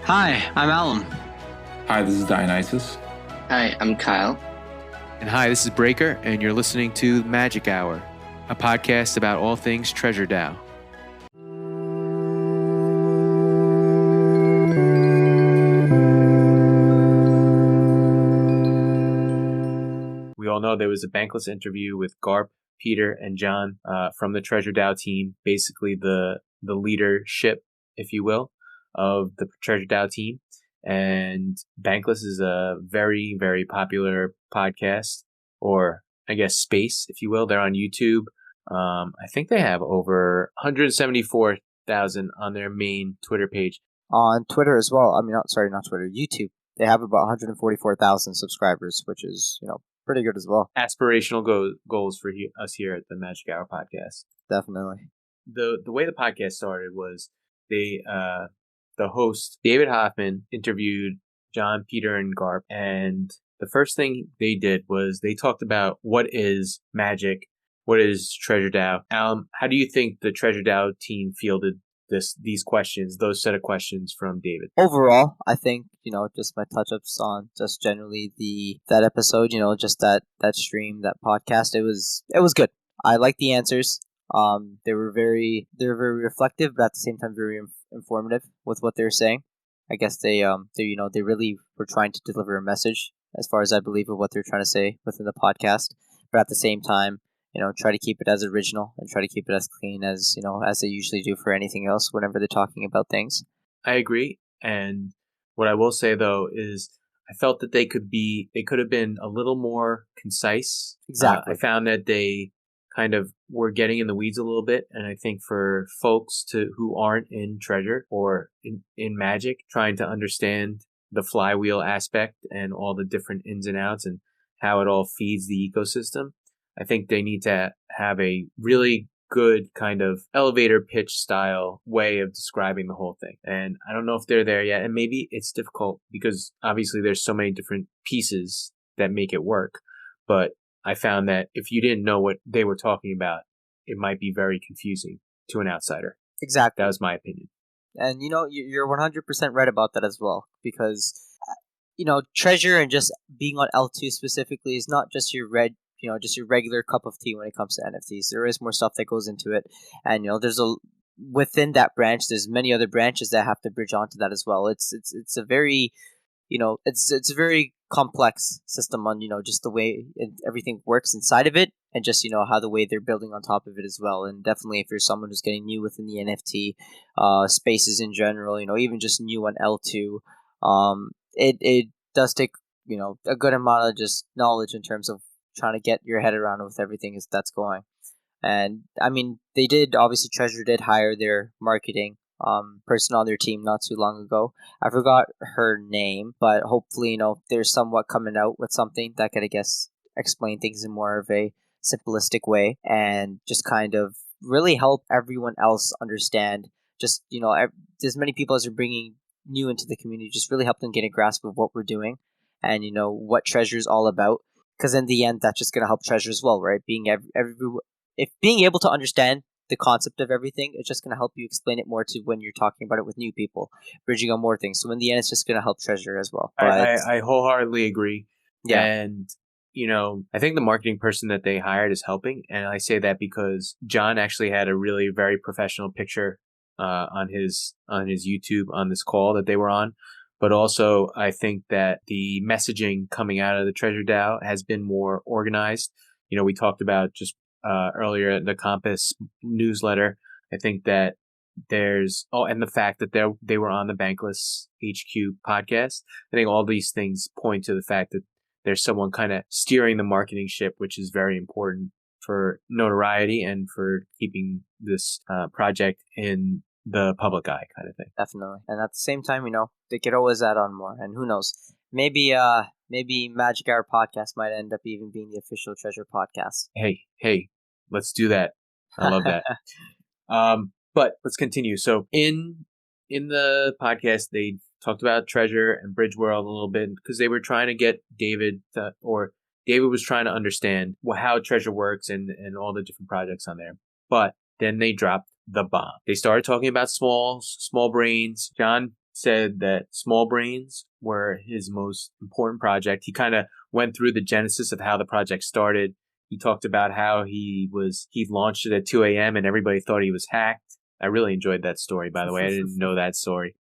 Hi, I'm Alan. Hi, this is Dionysus. Hi, I'm Kyle. And hi, this is Breaker, and you're listening to Magic Hour, a podcast about all things Treasure DAO. We all know there was a Bankless interview with Garp, Peter, and John from the Treasure DAO team, basically the leadership, if you will, of the Treasure DAO team. And Bankless is a very, very popular podcast, or I guess space, if you will. They're on YouTube. I think they have over 174,000 on their main Twitter page. On Twitter as well. Not Twitter, YouTube. They have about 144,000 subscribers, which is, pretty good as well. Aspirational goals for us here at the Magic Hour podcast. Definitely. The way the podcast started was the host, David Hoffman, interviewed John, Peter, and Garp. And the first thing they did was they talked about what is Magic, what is Treasure DAO. How do you think the Treasure DAO team fielded these questions, those set of questions from David? Overall, I think, just my touch-ups on just generally that episode, just that stream, that podcast, it was good. I liked the answers. They were very reflective, but at the same time very informative with what they were saying. I guess they really were trying to deliver a message, as far as I believe, of what they're trying to say within the podcast. But at the same time, try to keep it as original and try to keep it as clean as as they usually do for anything else whenever they're talking about things. I agree, and what I will say though is I felt that they could have been a little more concise. Exactly. I found that they kind of were getting in the weeds a little bit, and I think for folks who aren't in Treasure or in Magic, trying to understand the flywheel aspect and all the different ins and outs and how it all feeds the ecosystem, I think they need to have a really good kind of elevator pitch style way of describing the whole thing. And I don't know if they're there yet, and maybe it's difficult because obviously there's so many different pieces that make it work, but I found that if you didn't know what they were talking about, it might be very confusing to an outsider. Exactly. That was my opinion. And, you're 100% right about that as well. Because, Treasure and just being on L2 specifically is not just your just your regular cup of tea when it comes to NFTs. There is more stuff that goes into it. And, within that branch, there's many other branches that have to bridge onto that as well. It's a very... it's a very complex system on, just the way everything works inside of it, and just, how the way they're building on top of it as well. And definitely if you're someone who's getting new within the NFT spaces in general, even just new on L2, it does take, a good amount of just knowledge in terms of trying to get your head around with everything that's going. And obviously Treasure did hire their marketing person on their team not too long ago. I forgot her name, but hopefully, there's somewhat coming out with something that could, I guess, explain things in more of a simplistic way and just kind of really help everyone else understand. Just, as many people as are bringing new into the community, just really help them get a grasp of what we're doing and, what Treasure is all about. Because in the end, that's just going to help Treasure as well, right? Being able to understand the concept of everything, it's just going to help you explain it more to when you're talking about it with new people, bridging on more things. So in the end, it's just going to help Treasure as well. I wholeheartedly agree. Yeah. And, I think the marketing person that they hired is helping. And I say that because John actually had a really very professional picture on his YouTube on this call that they were on. But also, I think that the messaging coming out of the Treasure DAO has been more organized. We talked about just earlier the Compass newsletter. I think that and the fact that they were on the Bankless HQ podcast. I think all these things point to the fact that there's someone kind of steering the marketing ship, which is very important for notoriety and for keeping this project in the public eye, kind of thing. Definitely. And at the same time, they could always add on more. And who knows? Maybe Magic Hour podcast might end up even being the official Treasure podcast. Hey, let's do that. I love that. But let's continue. So in the podcast, they talked about Treasure and Bridge World a little bit because they were trying to get David was trying to understand how Treasure works and all the different projects on there. But then they dropped the bomb. They started talking about small brains. John said that small brains were his most important project. He kind of went through the genesis of how the project started. He talked about how he launched it at 2 a.m. and everybody thought he was hacked. I really enjoyed that story, by the way. I didn't know that story.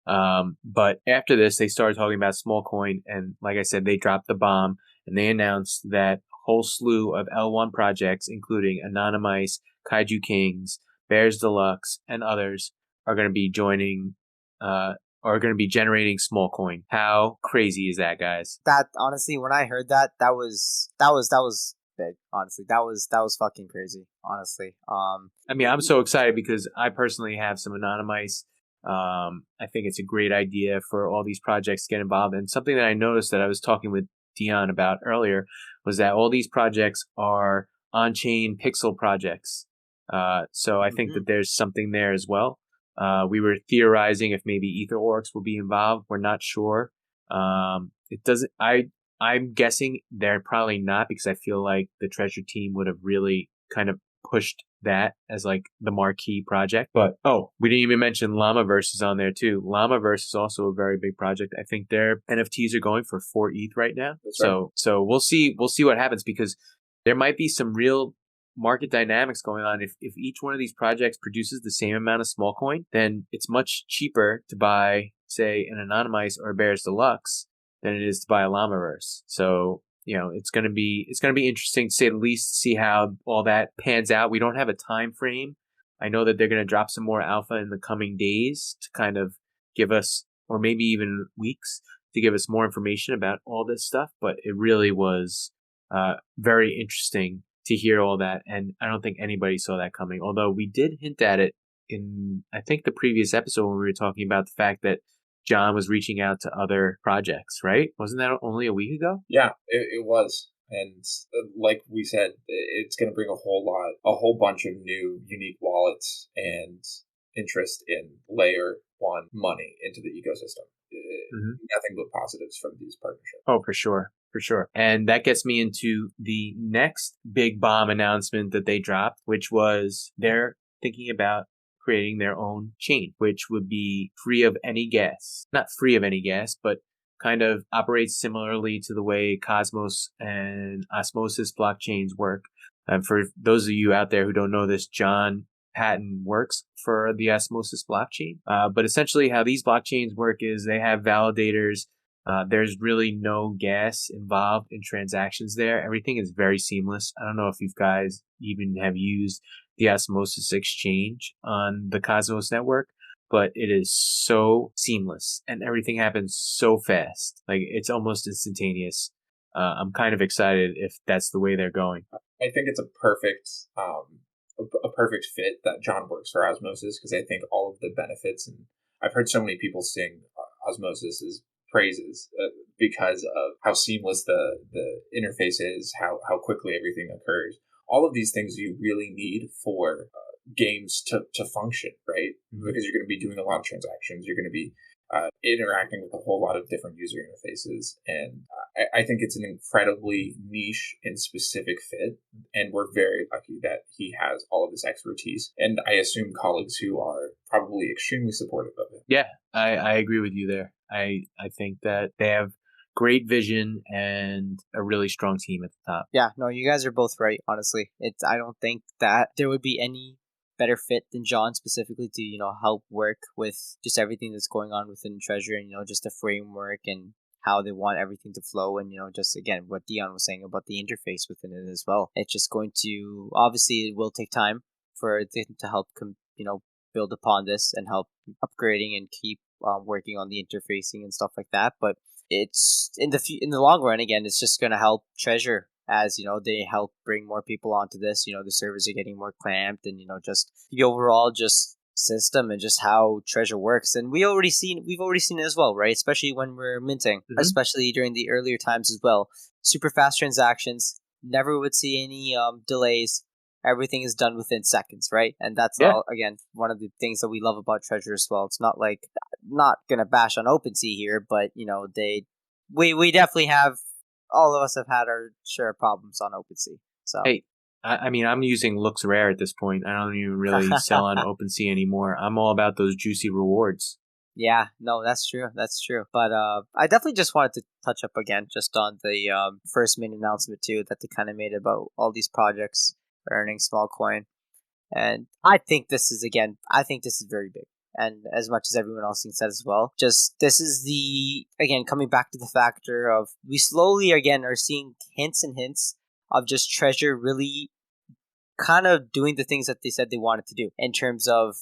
But after this, they started talking about Smallcoin, and like I said, they dropped the bomb, and they announced that a whole slew of L1 projects, including Anonymice, Kaiju Kings, Bears Deluxe, and others, are going to be generating Smallcoin. How crazy is that, guys? That honestly, when I heard that was big. Honestly, that was fucking crazy. Honestly, I mean, I'm so excited because I personally have some Anonymice. I think it's a great idea for all these projects to get involved. And something that I noticed that I was talking with Dion about earlier was that all these projects are on-chain pixel projects. So I think that there's something there as well. We were theorizing if maybe EtherOrcs will be involved. We're not sure. It doesn't. I'm guessing they're probably not, because I feel like the Treasure team would have really kind of pushed that as like the marquee project. But we didn't even mention Llamaverse is on there too. Llamaverse is also a very big project. I think their NFTs are going for 4 ETH right now. That's right. So we'll see what happens, because there might be some real market dynamics going on. If each one of these projects produces the same amount of Smallcoin, then it's much cheaper to buy, say, an Anonymice or a Bears Deluxe than it is to buy a Llamaverse. So, it's going to be interesting, to say the least, to see how all that pans out. We don't have a time frame. I know that they're going to drop some more alpha in the coming days to kind of give us, or maybe even weeks, to give us more information about all this stuff. But it really was very interesting to hear all that. And I don't think anybody saw that coming, although we did hint at it in, I think, the previous episode when we were talking about the fact that John was reaching out to other projects, right? Wasn't that only a week ago? Yeah, it was. And like we said, it's going to bring a whole bunch of new unique wallets and interest in layer one money into the ecosystem. Nothing but positives from these partnerships. Oh, for sure. For sure. And that gets me into the next big bomb announcement that they dropped, which was they're thinking about creating their own chain, which would be free of any gas. Not free of any gas, but kind of operates similarly to the way Cosmos and Osmosis blockchains work. And for those of you out there who don't know this, John Patton works for the Osmosis blockchain. But essentially how these blockchains work is they have validators. There's really no gas involved in transactions there. Everything is very seamless. I don't know if you guys even have used the Osmosis exchange on the Cosmos network, but it is so seamless and everything happens so fast. Like, it's almost instantaneous. I'm kind of excited if that's the way they're going. I think it's a perfect fit that John works for Osmosis, because I think all of the benefits, and I've heard so many people sing Osmosis's praises because of how seamless the interface is, how quickly everything occurs. All of these things you really need for games to function, right? Because you're going to be doing a lot of transactions. You're going to be interacting with a whole lot of different user interfaces. And I think it's an incredibly niche and specific fit. And we're very lucky that he has all of this expertise. And I assume colleagues who are probably extremely supportive of it. Yeah, I agree with you there. I think that they have great vision and a really strong team at the top. Yeah, no, you guys are both right, honestly. I don't think that there would be any better fit than John specifically to, help work with just everything that's going on within Treasure, and, just the framework and how they want everything to flow, and, just, again, what Dion was saying about the interface within it as well. It's just going to, obviously, it will take time for it to help, build upon this and help upgrading and keep working on the interfacing and stuff like that. But it's in the long run, again, it's just going to help Treasure as, they help bring more people onto this. The servers are getting more clamped, and, just the overall just system and just how Treasure works. And we've already seen it as well, right? Especially when we're minting, especially during the earlier times as well. Super fast transactions, never would see any delays. Everything is done within seconds, right? And that's all, again, one of the things that we love about Treasure as well. It's not like, not gonna bash on OpenSea here, but we definitely have, all of us have had our share of problems on OpenSea. So hey, I mean, I'm using Looks Rare at this point. I don't even really sell on OpenSea anymore. I'm all about those juicy rewards. Yeah, no, that's true. That's true. But I definitely just wanted to touch up again just on the first main announcement too that they kind of made about all these projects earning small coin. And I think this is, again, I think this is very big. And as much as everyone else thinks that as well, just this is the, again, coming back to the factor of we slowly, again, are seeing hints and hints of just Treasure really kind of doing the things that they said they wanted to do in terms of,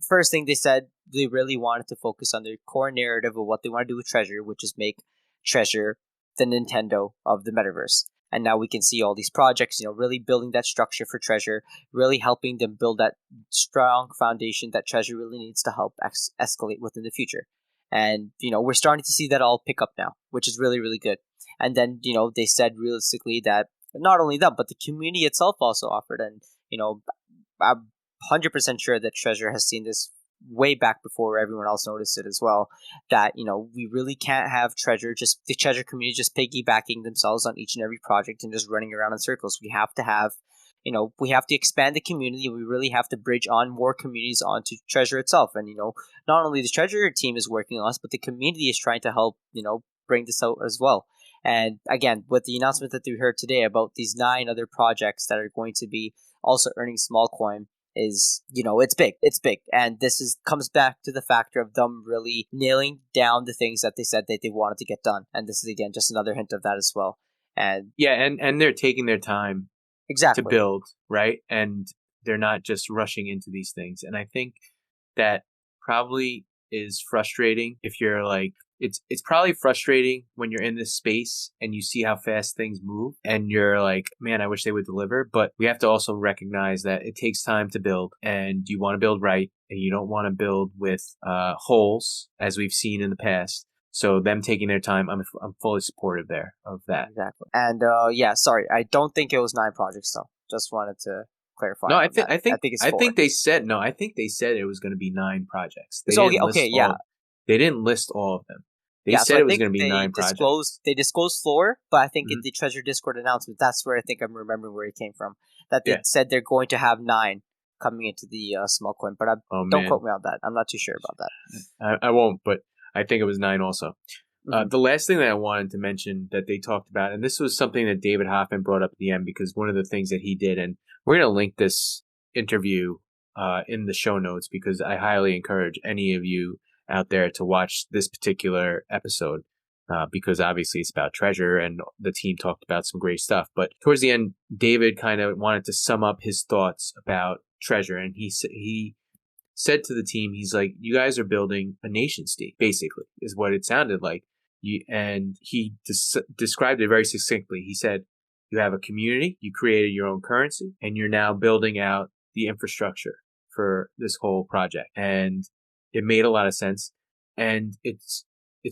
first thing they said, they really wanted to focus on their core narrative of what they want to do with Treasure, which is make Treasure the Nintendo of the metaverse. And now we can see all these projects, really building that structure for Treasure, really helping them build that strong foundation that Treasure really needs to help escalate within the future. And, we're starting to see that all pick up now, which is really, really good. And then, they said realistically that not only that, but the community itself also offered. And, I'm 100% sure that Treasure has seen this way back before everyone else noticed it as well, that we really can't have the Treasure community just piggybacking themselves on each and every project and just running around in circles. We have to have we have to expand the community. We really have to bridge on more communities onto Treasure itself. And not only the Treasure team is working on us, but the community is trying to help bring this out as well. And again, with the announcement that we heard today about these 9 other projects that are going to be also earning small coin, is it's big, and this comes back to the factor of them really nailing down the things that they said that they wanted to get done. And this is, again, just another hint of that as well. And yeah, and they're taking their time exactly to build, right? And they're not just rushing into these things. And I think that probably is frustrating if you're like, it's probably frustrating when you're in this space and you see how fast things move and you're like, man, I wish they would deliver. But we have to also recognize that it takes time to build, and you want to build right, and you don't want to build with holes as we've seen in the past. So them taking their time, I'm fully supportive there of that. Exactly. And sorry, I don't think it was 9 projects though. Just wanted to clarify. No, I think it's 4. I think they said it was going to be 9 projects. They so didn't okay, list yeah. all, they didn't list all of them. They said so it was going to be 9 projects. They disclosed 4, but I think in the Treasure Discord announcement, that's where I think I'm remembering where it came from. That they said they're going to have 9 coming into the small coin, but don't quote me on that. I'm not too sure about that. I won't, but I think it was 9 also. The last thing that I wanted to mention that they talked about, and this was something that David Hoffman brought up at the end, because one of the things that he did, and we're going to link this interview in the show notes, because I highly encourage any of you out there to watch this particular episode, because obviously it's about Treasure and the team talked about some great stuff. But towards the end, David kind of wanted to sum up his thoughts about Treasure, and he said to the team, he's like, you guys are building a nation state, basically, is what it sounded like. And he described it very succinctly. He said, you have a community, you created your own currency, and you're now building out the infrastructure for this whole project. And it made a lot of sense. And it's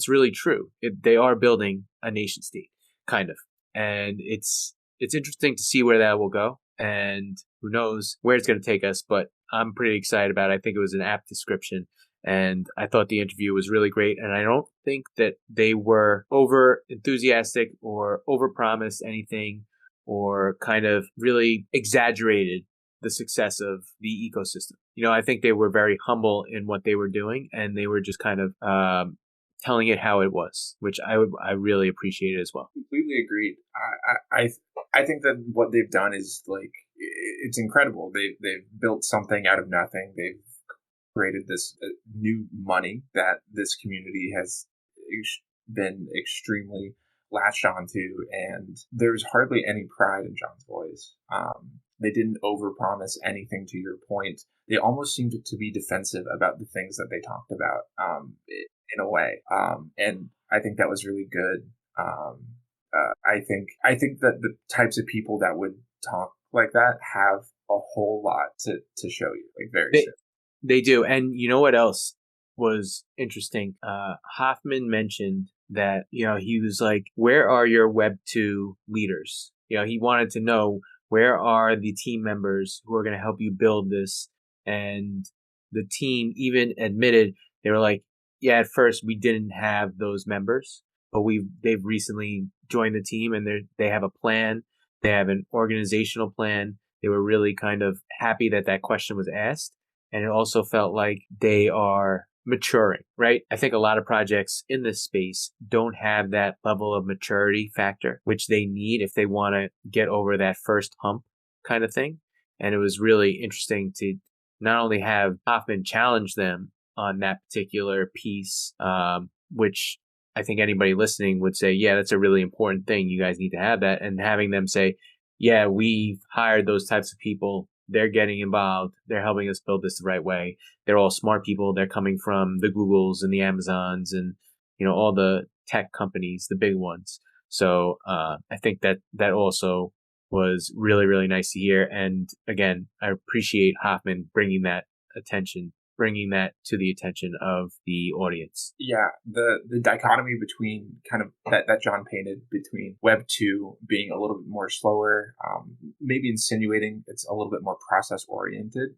really true. They are building a nation state, kind of. And it's interesting to see where that will go. And who knows where it's going to take us, but I'm pretty excited about it. I think it was an apt description. And I thought the interview was really great. And I don't think that they were over enthusiastic or over promised anything or kind of really exaggerated the success of the ecosystem. I think they were very humble in what they were doing, and they were just kind of telling it how it was, which I really appreciated as well. Completely agreed. I think that what they've done is it's incredible. They've built something out of nothing. They've created this new money that this community has been extremely latched onto, and there's hardly any pride in John's voice. They didn't overpromise anything, to your point. They almost seemed to be defensive about the things that they talked about, in a way. And I think that was really good. I think that the types of people that would talk like that have a whole lot to show you, very soon. They do. And you know what else was interesting? Hoffman mentioned that, he was like, where are your Web 2 leaders? He wanted to know, where are the team members who are going to help you build this? And the team even admitted, they were like, yeah, at first we didn't have those members, but they've recently joined the team, and they have a plan. They have an organizational plan. They were really kind of happy that question was asked. And it also felt like they are maturing, right? I think a lot of projects in this space don't have that level of maturity factor, which they need if they want to get over that first hump kind of thing. And it was really interesting to not only have Hoffman challenge them on that particular piece, which I think anybody listening would say, yeah, that's a really important thing. You guys need to have that. And having them say, yeah, we've hired those types of people. They're getting involved. They're helping us build this the right way. They're all smart people. They're coming from the Googles and the Amazons and, all the tech companies, the big ones. So I think that also was really, really nice to hear. And again, I appreciate Hoffman bringing that to the attention of the audience. Yeah, the dichotomy between kind of that John painted between Web 2 being a little bit more slower, maybe insinuating it's a little bit more process oriented,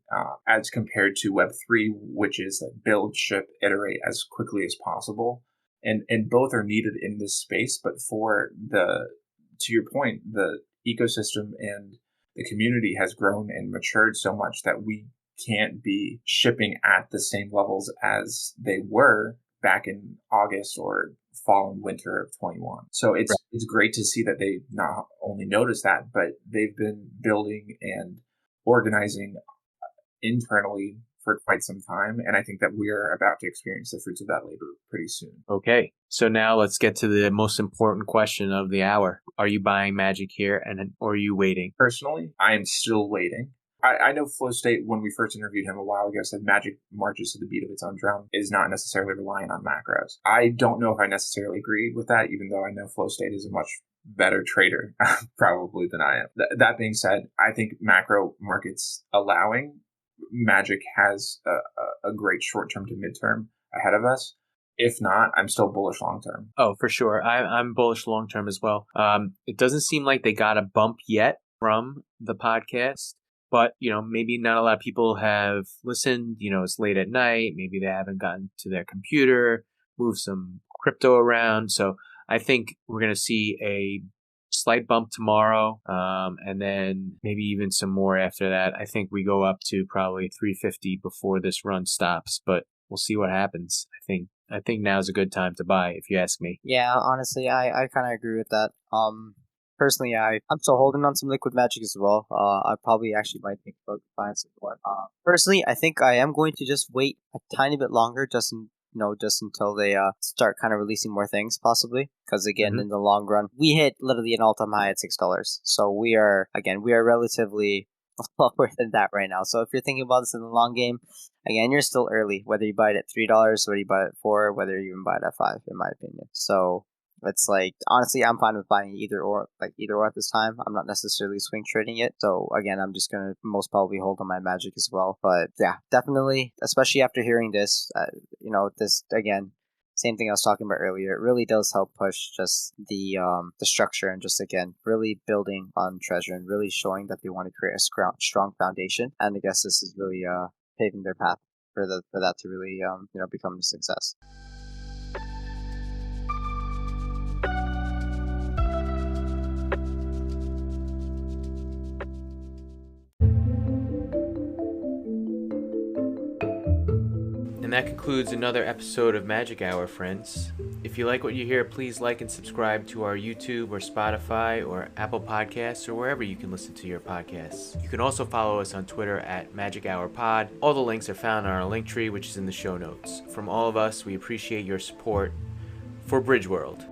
as compared to Web 3, which is like build, ship, iterate as quickly as possible. And both are needed in this space, but to your point, the ecosystem and the community has grown and matured so much that we can't be shipping at the same levels as they were back in August or fall and winter of 21. So it's great to see that they not only noticed that, but they've been building and organizing internally for quite some time. And I think that we're about to experience the fruits of that labor pretty soon. Okay. So now let's get to the most important question of the hour. Are you buying Magic here or are you waiting? Personally, I am still waiting. I know Flow State, when we first interviewed him a while ago, said Magic marches to the beat of its own drum, is not necessarily relying on macros. I don't know if I necessarily agree with that, even though I know Flow State is a much better trader probably than I am. That being said, I think macro markets allowing, Magic has a great short-term to mid-term ahead of us. If not, I'm still bullish long-term. Oh, for sure. I'm bullish long-term as well. It doesn't seem like they got a bump yet from the podcast. But, maybe not a lot of people have listened. It's late at night. Maybe they haven't gotten to their computer, moved some crypto around. So I think we're going to see a slight bump tomorrow, and then maybe even some more after that. I think we go up to probably 350 before this run stops, but we'll see what happens. I think now's a good time to buy, if you ask me. Yeah, honestly, I kind of agree with that. Personally, I'm still holding on some liquid Magic as well. I probably actually might think about buying some more. Personally, I think I am going to just wait a tiny bit longer, just until they start kind of releasing more things, possibly. Because again, in the long run, we hit literally an all-time high at $6. So we are relatively lower than that right now. So if you're thinking about this in the long game, again, you're still early. Whether you buy it at $3, whether you buy it at $4, whether you even buy it at $5, in my opinion. So it's like, honestly, I'm fine with buying either or at this time. I'm not necessarily swing trading it. So again, I'm just going to most probably hold on my Magic as well. But yeah, definitely, especially after hearing this, this again, same thing I was talking about earlier. It really does help push just the structure and just, again, really building on Treasure and really showing that they want to create a strong foundation. And I guess this is really paving their path for that to really become a success. And that concludes another episode of Magic Hour, friends. If you like what you hear, please like and subscribe to our YouTube or Spotify or Apple Podcasts or wherever you can listen to your podcasts. You can also follow us on Twitter at Magic Hour Pod. All the links are found on our link tree, which is in the show notes. From all of us, we appreciate your support for Bridge World.